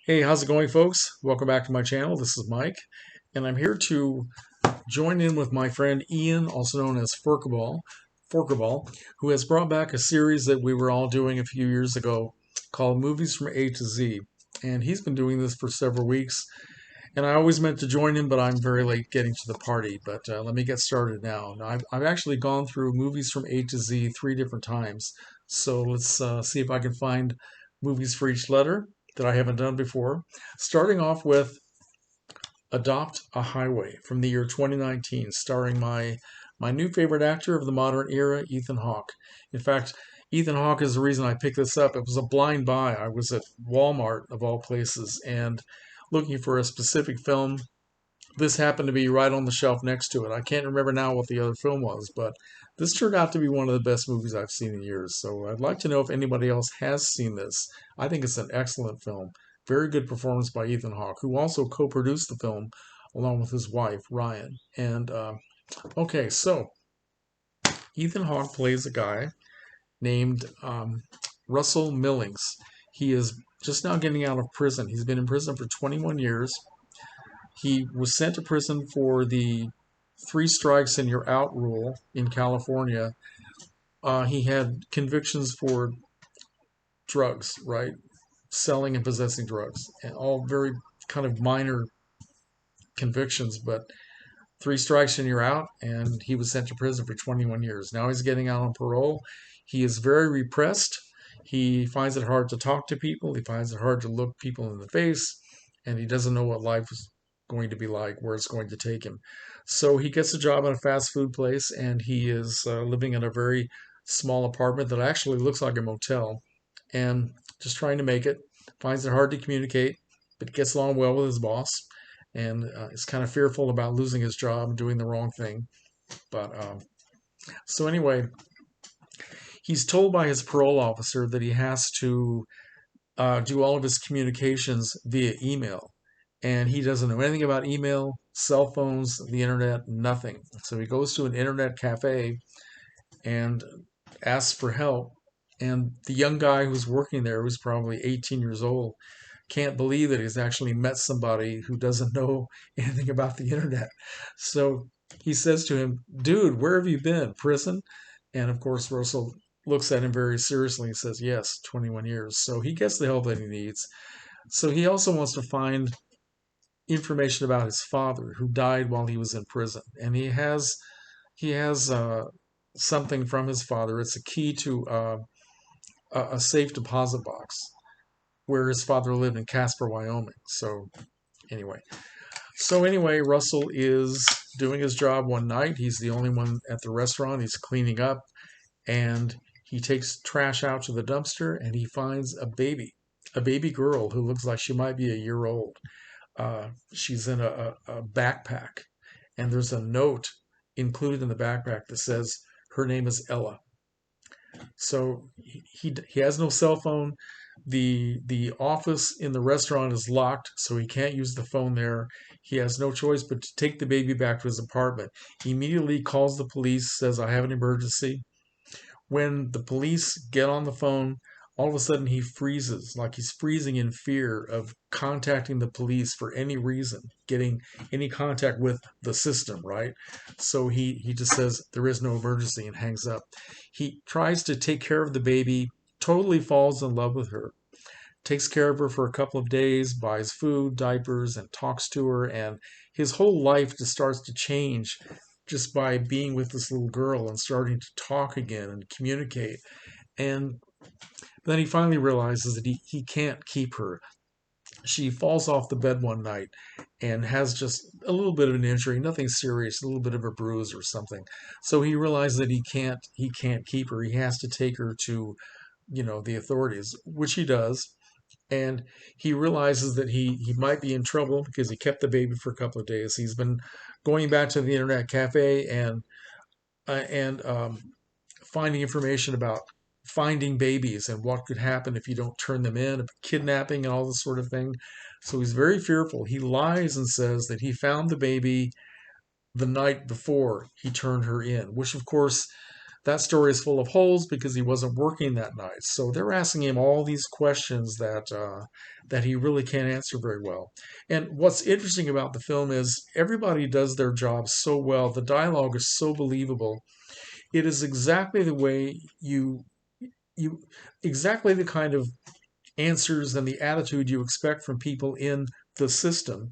Hey, how's it going, folks? Welcome back to my channel. This is Mike, and I'm here to join in with my friend Ian, also known as Forkerball, who has brought back a series that we were all doing a few years ago called Movies from A to Z. And he's been doing this for several weeks, and I always meant to join him, but I'm very late getting to the party. But let me get started now. I've actually gone through Movies from A to Z three different times, so let's see if I can find movies for each letter that I haven't done before. Starting off with Adopt a Highway from the year 2019, starring my new favorite actor of the modern era, Ethan Hawke. In fact, Ethan Hawke is the reason I picked this up. It was a blind buy. I was at Walmart, of all places, and looking for a specific film. This happened to be right on the shelf next to it. I can't remember now what the other film was, but this turned out to be one of the best movies I've seen in years. So I'd like to know if anybody else has seen this. I think it's an excellent film. Very good performance by Ethan Hawke, who also co-produced the film along with his wife Ryan. And okay, so Ethan Hawke plays a guy named Russell Millings. He is just now getting out of prison. He's been in prison for 21 years. He was sent to prison for the three strikes and you're out rule in California. He had convictions for drugs, right? Selling and possessing drugs, and all very kind of minor convictions, but three strikes and you're out. And he was sent to prison for 21 years. Now he's getting out on parole. He is very repressed. He finds it hard to talk to people. He finds it hard to look people in the face, and he doesn't know what life is going to be like, where it's going to take him. So he gets a job at a fast food place, and he is living in a very small apartment that actually looks like a motel, and just trying to make it. Finds it hard to communicate, but gets along well with his boss, and is kind of fearful about losing his job, doing the wrong thing. But so anyway, he's told by his parole officer that he has to do all of his communications via email. And he doesn't know anything about email, cell phones, the internet, nothing. So he goes to an internet cafe and asks for help. And the young guy who's working there, who's probably 18 years old, can't believe that he's actually met somebody who doesn't know anything about the internet. So he says to him, "Dude, where have you been? Prison?" And of course, Russell looks at him very seriously and says, "Yes, 21 years." So he gets the help that he needs. So he also wants to find information about his father, who died while he was in prison, and he has something from his father. It's a key to a safe deposit box where his father lived in Casper, Wyoming. Anyway, so anyway, Russell is doing his job one night. He's the only one at the restaurant. He's cleaning up, and he takes trash out to the dumpster, and he finds a baby girl who looks like she might be a year old. She's in a backpack, and there's a note included in the backpack that says her name is Ella. So he has no cell phone. The office in the restaurant is locked, so he can't use the phone there. He has no choice but to take the baby back to his apartment. He immediately calls the police, says, "I have an emergency." When the police get on the phone, all of a sudden he freezes, like he's freezing in fear of contacting the police for any reason, getting any contact with the system, right? So he just says there is no emergency and hangs up. He tries to take care of the baby, totally falls in love with her, takes care of her for a couple of days, buys food, diapers, and talks to her, and his whole life just starts to change just by being with this little girl and starting to talk again and communicate. And then he finally realizes that he can't keep her. She falls off the bed one night and has just a little bit of an injury, nothing serious, a little bit of a bruise or something. So he realizes that he can't keep her. He has to take her to, the authorities, which he does. And he realizes that he might be in trouble because he kept the baby for a couple of days. He's been going back to the internet cafe and finding information about finding babies and what could happen if you don't turn them in, kidnapping and all this sort of thing. So he's very fearful. He lies and says that he found the baby the night before he turned her in, which of course that story is full of holes because he wasn't working that night. So they're asking him all these questions that he really can't answer very well. And what's interesting about the film is everybody does their job so well. The dialogue is so believable. It is exactly the way you exactly the kind of answers and the attitude you expect from people in the system,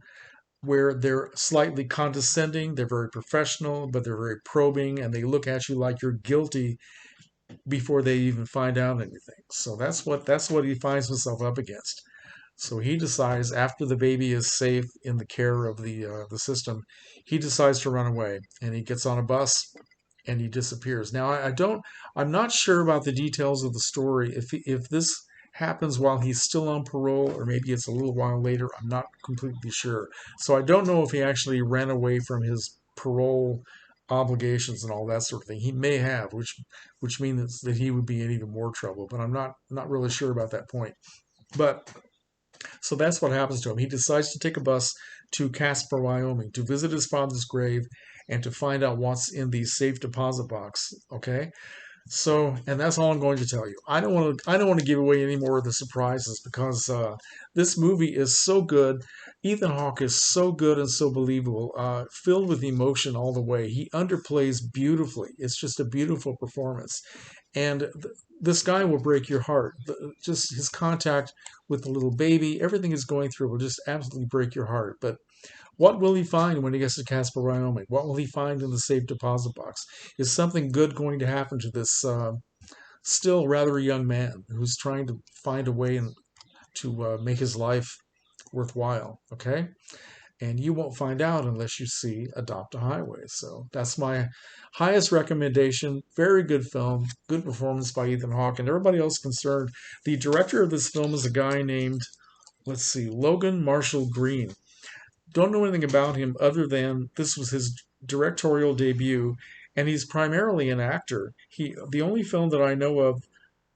where they're slightly condescending, they're very professional, but they're very probing, and they look at you like you're guilty before they even find out anything. So that's what he finds himself up against. So he decides, after the baby is safe in the care of the system, he decides to run away, and he gets on a bus and he disappears. Now I'm not sure about the details of the story. If this happens while he's still on parole, or maybe it's a little while later, I'm not completely sure. So I don't know if he actually ran away from his parole obligations and all that sort of thing. He may have, which means that he would be in even more trouble. But I'm not really sure about that point. But so that's what happens to him. He decides to take a bus to Casper, Wyoming, to visit his father's grave and to find out what's in the safe deposit box. Okay, so, and that's all I'm going to tell you. I don't want to give away any more of the surprises because this movie is so good. Ethan Hawke is so good and so believable, filled with emotion all the way. He underplays beautifully. It's just a beautiful performance, and this guy will break your heart. Just his contact with the little baby, everything he's going through will just absolutely break your heart. But what will he find when he gets to Casper, Wyoming? What will he find in the safe deposit box? Is something good going to happen to this still rather young man who's trying to find a way to make his life worthwhile? Okay? And you won't find out unless you see Adopt a Highway. So that's my highest recommendation. Very good film, good performance by Ethan Hawke and everybody else concerned. The director of this film is a guy named, let's see, Logan Marshall Green. Don't know anything about him other than this was his directorial debut, and he's primarily an actor. The only film that I know of,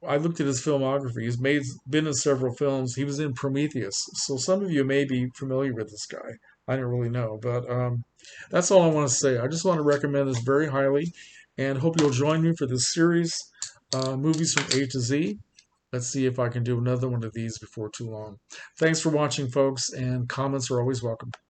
I looked at his filmography. Been in several films. He was in Prometheus, so some of you may be familiar with this guy. I don't really know, but that's all I want to say. I just want to recommend this very highly, and hope you'll join me for this series, movies from A to Z. Let's see if I can do another one of these before too long. Thanks for watching, folks, and comments are always welcome.